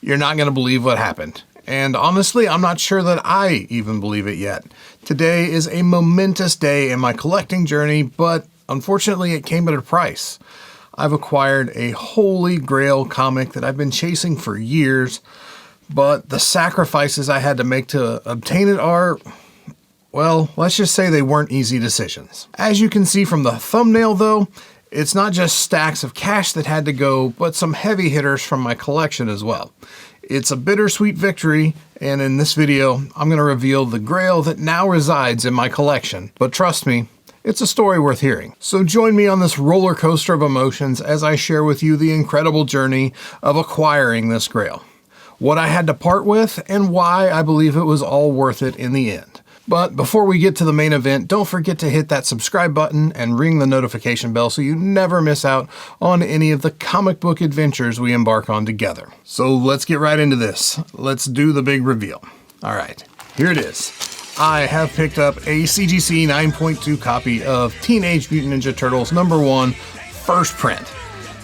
You're not going to believe what happened. And honestly, I'm not sure that I even believe it yet. Today is a momentous day in my collecting journey, but unfortunately it came at a price. I've acquired a holy grail comic that I've been chasing for years, but the sacrifices I had to make to obtain it are, well, let's just say they weren't easy decisions. As you can see from the thumbnail though, it's not just stacks of cash that had to go, but some heavy hitters from my collection as well. It's a bittersweet victory, and in this video, I'm going to reveal the grail that now resides in my collection. But trust me, it's a story worth hearing. So join me on this roller coaster of emotions as I share with you the incredible journey of acquiring this grail, what I had to part with, and why I believe it was all worth it in the end. But before we get to the main event, don't forget to hit that subscribe button and ring the notification bell so you never miss out on any of the comic book adventures we embark on together. So let's get right into this. Let's do the big reveal. All right, here it is. I have picked up a CGC 9.2 copy of Teenage Mutant Ninja Turtles #1 first print.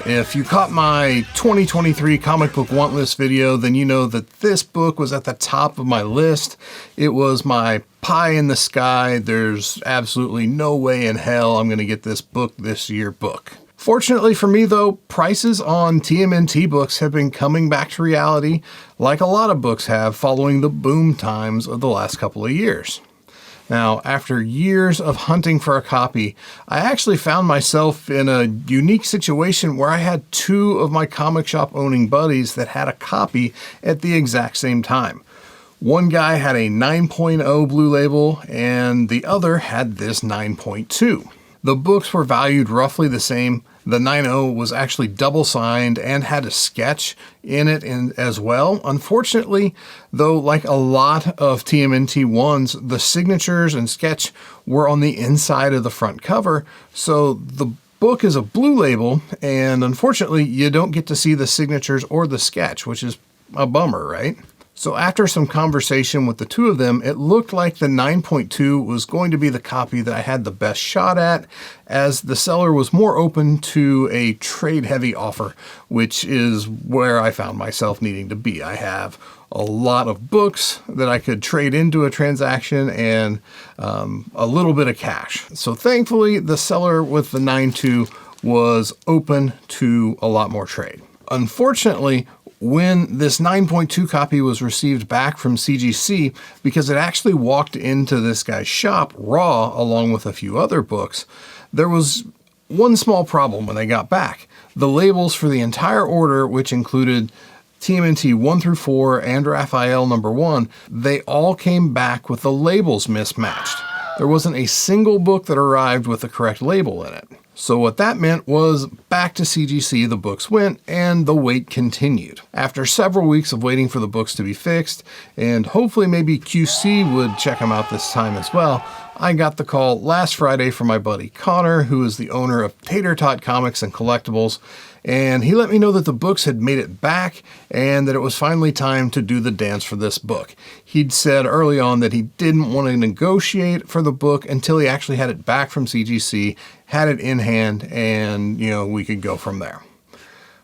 If you caught my 2023 comic book want list video, then you know that this book was at the top of my list. It was my pie in the sky. There's absolutely no way in hell I'm going to get this book this year book. Fortunately for me though, prices on TMNT books have been coming back to reality like a lot of books have following the boom times of the last couple of years. Now, after years of hunting for a copy, I actually found myself in a unique situation where I had two of my comic shop owning buddies that had a copy at the exact same time. One guy had a 9.0 Blue Label and the other had this 9.2. The books were valued roughly the same. The 9.0 was actually double signed and had a sketch in it as well. Unfortunately, though, like a lot of TMNT ones, the signatures and sketch were on the inside of the front cover. So the book is a Blue Label, and unfortunately, you don't get to see the signatures or the sketch, which is a bummer, right? So after some conversation with the two of them, it looked like the 9.2 was going to be the copy that I had the best shot at, as the seller was more open to a trade-heavy offer, which is where I found myself needing to be. I have a lot of books that I could trade into a transaction and a little bit of cash. So thankfully, the seller with the 9.2 was open to a lot more trade. Unfortunately, when this 9.2 copy was received back from CGC, because it actually walked into this guy's shop raw along with a few other books, there was one small problem when they got back. The labels for the entire order, which included TMNT 1 through 4 and Raphael #1, they all came back with the labels mismatched. There wasn't a single book that arrived with the correct label in it. So what that meant was back to CGC the books went, and the wait continued. After several weeks of waiting for the books to be fixed, and hopefully maybe QC would check them out this time as well, I got the call last Friday from my buddy Connor, who is the owner of Tater Tot Comics and Collectibles, and he let me know that the books had made it back and that it was finally time to do the dance for this book. He'd said early on that he didn't want to negotiate for the book until he actually had it back from CGC, had it in hand, and we could go from there.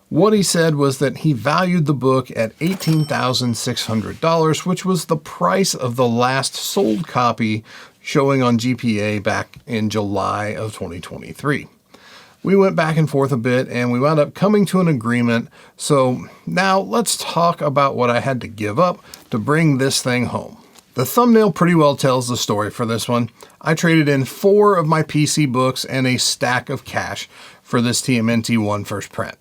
What he said was that he valued the book at $18,600, which was the price of the last sold copy showing on GPA back in July of 2023. We went back and forth a bit and we wound up coming to an agreement. So now let's talk about what I had to give up to bring this thing home. The thumbnail pretty well tells the story for this one. I traded in 4 of my PC books and a stack of cash for this TMNT 1 first print.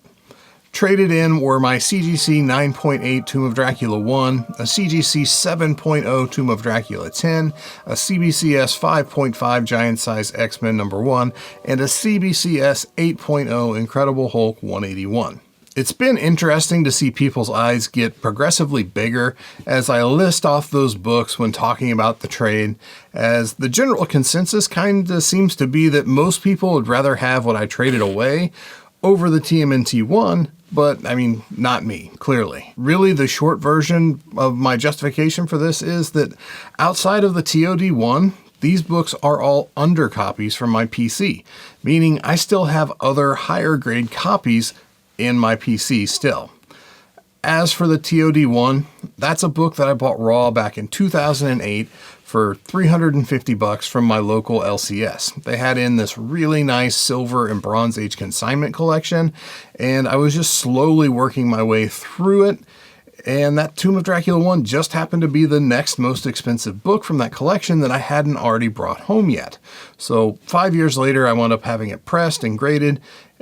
Traded in were my CGC 9.8 Tomb of Dracula 1, a CGC 7.0 Tomb of Dracula 10, a CBCS 5.5 Giant Size X-Men #1, and a CBCS 8.0 Incredible Hulk 181. It's been interesting to see people's eyes get progressively bigger as I list off those books when talking about the trade, as the general consensus kind of seems to be that most people would rather have what I traded away over the TMNT 1, but I mean, not me, clearly. Really, the short version of my justification for this is that outside of the TOD 1, these books are all undercopies from my PC, meaning I still have other higher grade copies in my PC still. As for the TOD1, that's a book that I bought raw back in 2008 for $350 from my local LCS. They had in this really nice Silver and Bronze Age consignment collection, and I was just slowly working my way through it. And that Tomb of Dracula 1 just happened to be the next most expensive book from that collection that I hadn't already brought home yet. So 5 years later, I wound up having it pressed and graded,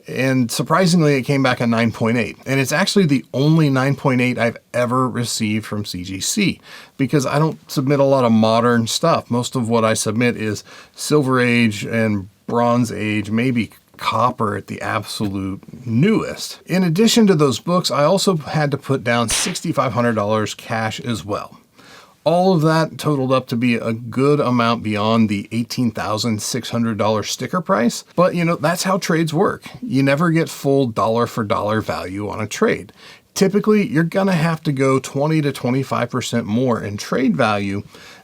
and surprisingly, it came back a 9.8. And it's actually the only 9.8 I've ever received from CGC, because I don't submit a lot of modern stuff. Most of what I submit is Silver Age and Bronze Age, maybe copper at the absolute newest. In addition to those books, I also had to put down $6,500 cash as well. All of that totaled up to be a good amount beyond the $18,600 sticker price. But that's how trades work. You never get full dollar for dollar value on a trade. Typically, you're gonna have to go 20 to 25% more in trade value,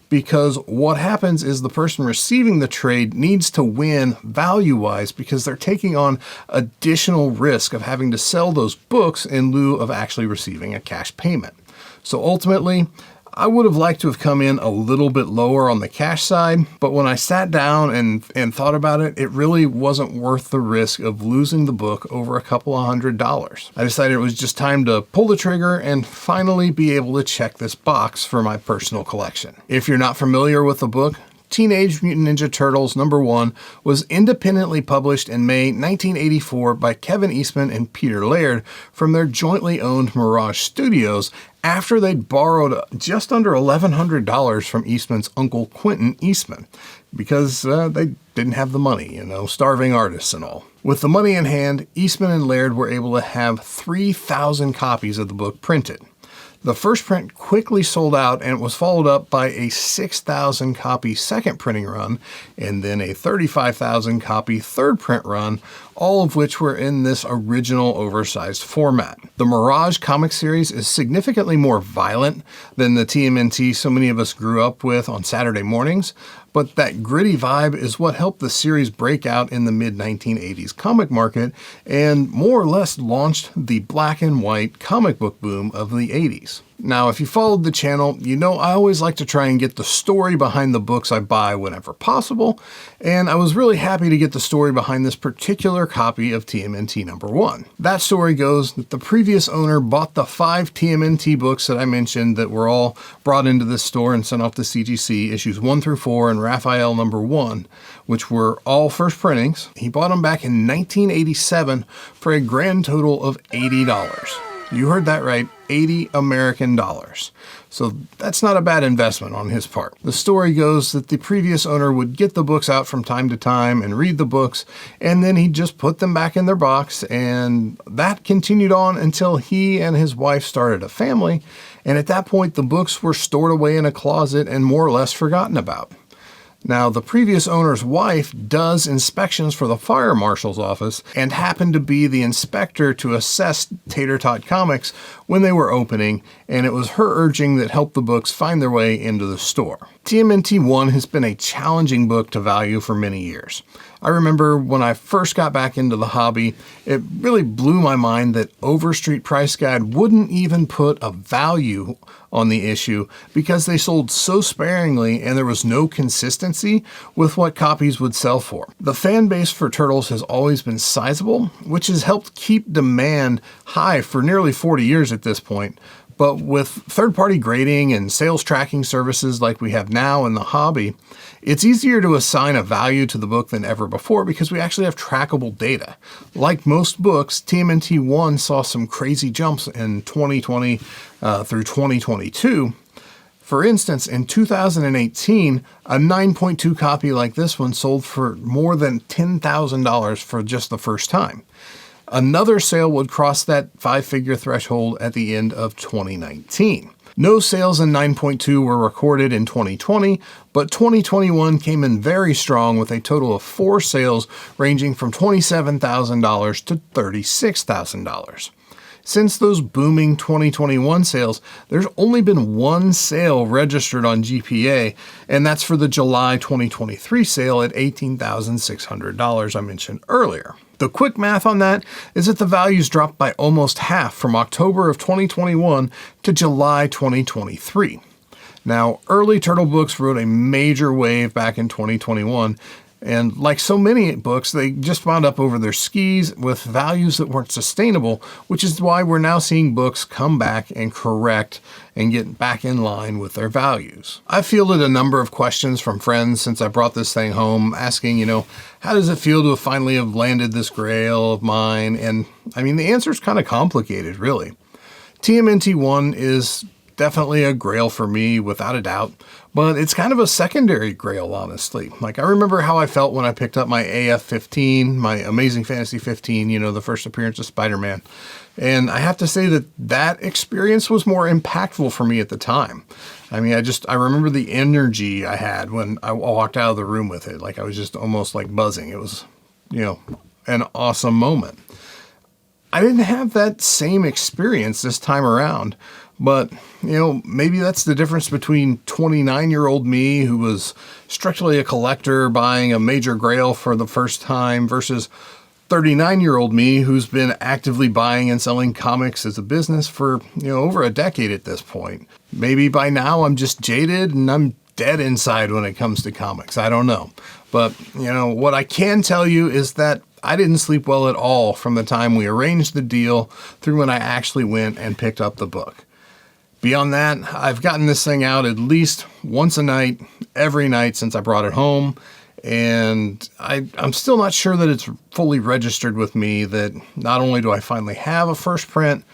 because what happens is the person receiving the trade needs to win value-wise, because they're taking on additional risk of having to sell those books in lieu of actually receiving a cash payment. So ultimately, I would have liked to have come in a little bit lower on the cash side, but when I sat down and thought about it, it really wasn't worth the risk of losing the book over a couple of $100. I decided it was just time to pull the trigger and finally be able to check this box for my personal collection. If you're not familiar with the book, Teenage Mutant Ninja Turtles #1 was independently published in May 1984 by Kevin Eastman and Peter Laird from their jointly owned Mirage Studios, after they'd borrowed just under $1,100 from Eastman's uncle Quentin Eastman, because they didn't have the money, starving artists and all. With the money in hand, Eastman and Laird were able to have 3,000 copies of the book printed. The first print quickly sold out, and it was followed up by a 6,000 copy second printing run, and then a 35,000 copy third print run, all of which were in this original oversized format. The Mirage comic series is significantly more violent than the TMNT so many of us grew up with on Saturday mornings, but that gritty vibe is what helped the series break out in the mid-1980s comic market and more or less launched the black and white comic book boom of the 80s. Now, if you followed the channel, I always like to try and get the story behind the books I buy whenever possible, and I was really happy to get the story behind this particular copy of TMNT #1. That story goes that the previous owner bought the 5 TMNT books that I mentioned that were all brought into this store and sent off to CGC, issues 1 through 4 and Raphael #1, which were all first printings. He bought them back in 1987 for a grand total of $80. You heard that right, $80 American. So that's not a bad investment on his part. The story goes that the previous owner would get the books out from time to time and read the books, and then he'd just put them back in their box, and that continued on until he and his wife started a family, and at that point the books were stored away in a closet and more or less forgotten about. Now, the previous owner's wife does inspections for the fire marshal's office and happened to be the inspector to assess Tater Tot Comics when they were opening, and it was her urging that helped the books find their way into the store. TMNT 1 has been a challenging book to value for many years. I remember when I first got back into the hobby, it really blew my mind that Overstreet Price Guide wouldn't even put a value on the issue because they sold so sparingly and there was no consistency with what copies would sell for. The fan base for Turtles has always been sizable, which has helped keep demand high for nearly 40 years at this point. But with third-party grading and sales tracking services like we have now in the hobby, it's easier to assign a value to the book than ever before because we actually have trackable data. Like most books, TMNT 1 saw some crazy jumps in 2020 through 2022. For instance, in 2018, a 9.2 copy like this one sold for more than $10,000 for just the first time. Another sale would cross that 5-figure threshold at the end of 2019. No sales in 9.2 were recorded in 2020, but 2021 came in very strong with a total of 4 sales ranging from $27,000 to $36,000. Since those booming 2021 sales, there's only been one sale registered on GPA, and that's for the July 2023 sale at $18,600 I mentioned earlier. The quick math on that is that the values dropped by almost half from October of 2021 to July 2023. Now, early Turtle books rode a major wave back in 2021, and like so many books, they just wound up over their skis with values that weren't sustainable, which is why we're now seeing books come back and correct and get back in line with their values. I've fielded a number of questions from friends since I brought this thing home, asking, how does it feel to finally have landed this grail of mine? And I mean, the answer is kind of complicated, really. TMNT 1 is definitely a grail for me, without a doubt, but it's kind of a secondary grail, honestly. Like, I remember how I felt when I picked up my AF-15, my Amazing Fantasy 15, the first appearance of Spider-Man. And I have to say that experience was more impactful for me at the time. I mean, I remember the energy I had when I walked out of the room with it. Like, I was just almost like buzzing. It was, an awesome moment. I didn't have that same experience this time around. But, maybe that's the difference between 29-year-old me, who was strictly a collector buying a major grail for the first time, versus 39-year-old me, who's been actively buying and selling comics as a business for, over a decade at this point. Maybe by now I'm just jaded and I'm dead inside when it comes to comics. I don't know. But, what I can tell you is that I didn't sleep well at all from the time we arranged the deal through when I actually went and picked up the book. Beyond that, I've gotten this thing out at least once a night, every night since I brought it home, and I'm still not sure that it's fully registered with me that not only do I finally have a first print,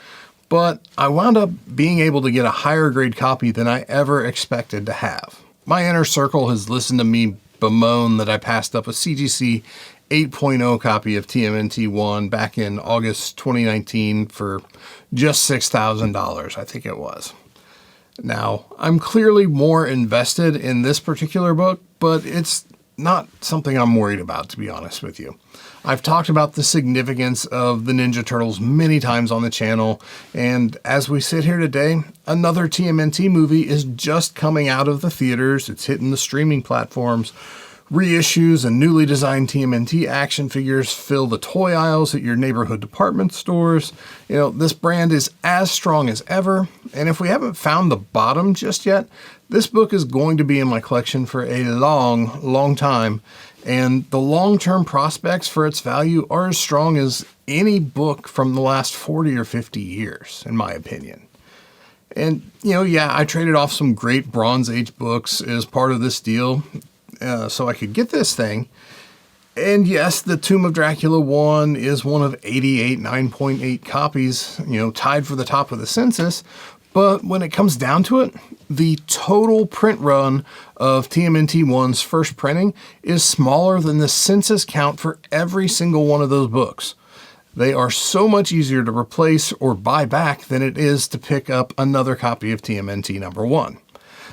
but I wound up being able to get a higher grade copy than I ever expected to have. My inner circle has listened to me bemoan that I passed up a CGC 8.0 copy of TMNT 1 back in August 2019 for just $6,000, I think it was. Now, I'm clearly more invested in this particular book, but it's not something I'm worried about, to be honest with you. I've talked about the significance of the Ninja Turtles many times on the channel, and as we sit here today, another TMNT movie is just coming out of the theaters. It's hitting the streaming platforms. Reissues and newly designed TMNT action figures fill the toy aisles at your neighborhood department stores. This brand is as strong as ever, and if we haven't found the bottom just yet, this book is going to be in my collection for a long, long time, and the long-term prospects for its value are as strong as any book from the last 40 or 50 years, in my opinion. And, I traded off some great Bronze Age books as part of this deal, so I could get this thing. And yes, the Tomb of Dracula 1 is one of 88 9.8 copies, tied for the top of the census. But when it comes down to it, the total print run of TMNT 1's first printing is smaller than the census count for every single one of those books. They are so much easier to replace or buy back than it is to pick up another copy of TMNT number 1.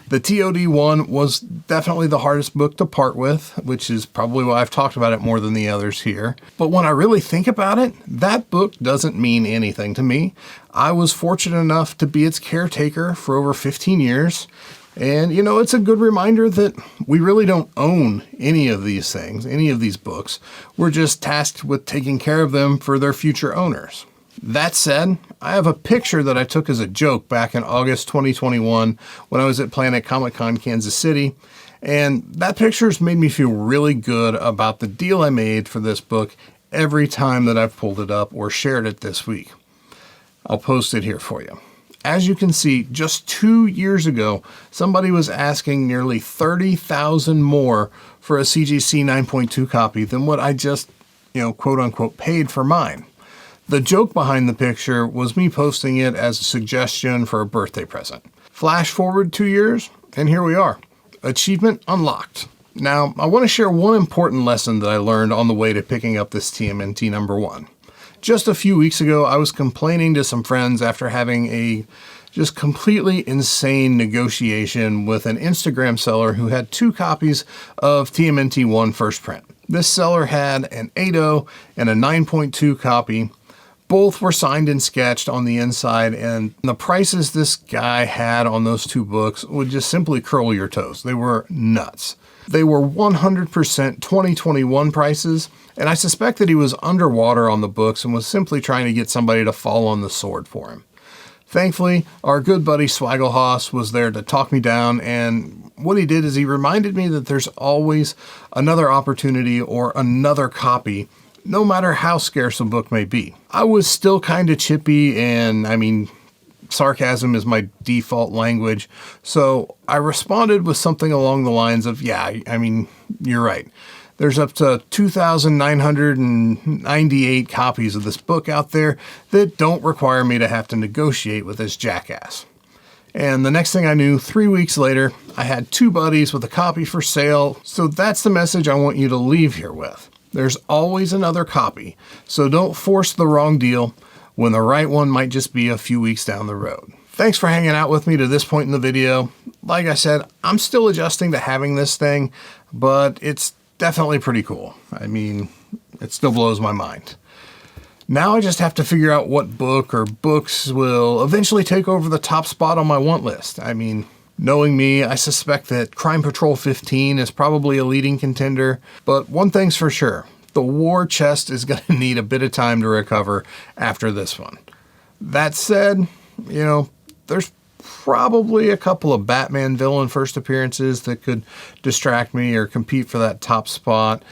The TOD 1 was definitely the hardest book to part with, which is probably why I've talked about it more than the others here. But when I really think about it, that book doesn't mean anything to me. I was fortunate enough to be its caretaker for over 15 years. And, it's a good reminder that we really don't own any of these things, any of these books. We're just tasked with taking care of them for their future owners. That said, I have a picture that I took as a joke back in August 2021 when I was at Planet Comic-Con Kansas City, and that picture's made me feel really good about the deal I made for this book every time that I've pulled it up or shared it this week. I'll post it here for you. As you can see, just 2 years ago, somebody was asking nearly $30,000 more for a CGC 9.2 copy than what I just, quote-unquote paid for mine. The joke behind the picture was me posting it as a suggestion for a birthday present. Flash forward 2 years, and here we are. Achievement unlocked. Now, I want to share one important lesson that I learned on the way to picking up this TMNT number 1. Just a few weeks ago, I was complaining to some friends after having a just completely insane negotiation with an Instagram seller who had 2 copies of TMNT 1 first print. This seller had an 8.0 and a 9.2 copy, Both were signed and sketched on the inside, and the prices this guy had on those two books would just simply curl your toes. They were nuts. They were 100% 2021 prices, and I suspect that he was underwater on the books and was simply trying to get somebody to fall on the sword for him. Thankfully, our good buddy Swaggelhaus was there to talk me down, and what he did is he reminded me that there's always another opportunity or another copy, no matter how scarce a book may be. I was still kind of chippy, and I mean, sarcasm is my default language, so I responded with something along the lines of, yeah, I mean, you're right. There's up to 2,998 copies of this book out there that don't require me to have to negotiate with this jackass. And the next thing I knew, 3 weeks later, I had two buddies with a copy for sale. So that's the message I want you to leave here with. There's always another copy, so don't force the wrong deal when the right one might just be a few weeks down the road. Thanks for hanging out with me to this point in the video. Like I said, I'm still adjusting to having this thing, but it's definitely pretty cool. I mean, it still blows my mind. Now I just have to figure out what book or books will eventually take over the top spot on my want list. I mean, knowing me, I suspect that Crime Patrol 15 is probably a leading contender, but one thing's for sure, the war chest is going to need a bit of time to recover after this one. That said, you know, there's probably a couple of Batman villain first appearances that could distract me or compete for that top spot.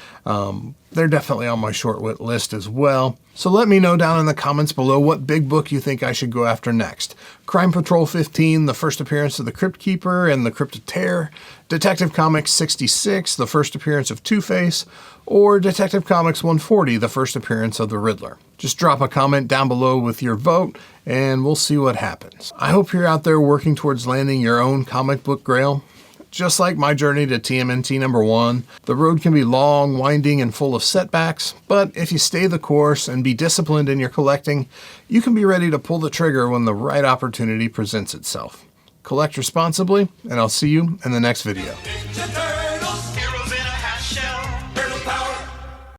They're definitely on my short list as well. So let me know down in the comments below what big book you think I should go after next. Crime Patrol 15, the first appearance of the Crypt Keeper and the Crypt of Terror, Detective Comics 66, the first appearance of Two-Face, or Detective Comics 140, the first appearance of the Riddler. Just drop a comment down below with your vote, and we'll see what happens. I hope you're out there working towards landing your own comic book grail. Just like my journey to TMNT #1, the road can be long, winding, and full of setbacks, but if you stay the course and be disciplined in your collecting, you can be ready to pull the trigger when the right opportunity presents itself. Collect responsibly, and I'll see you in the next video.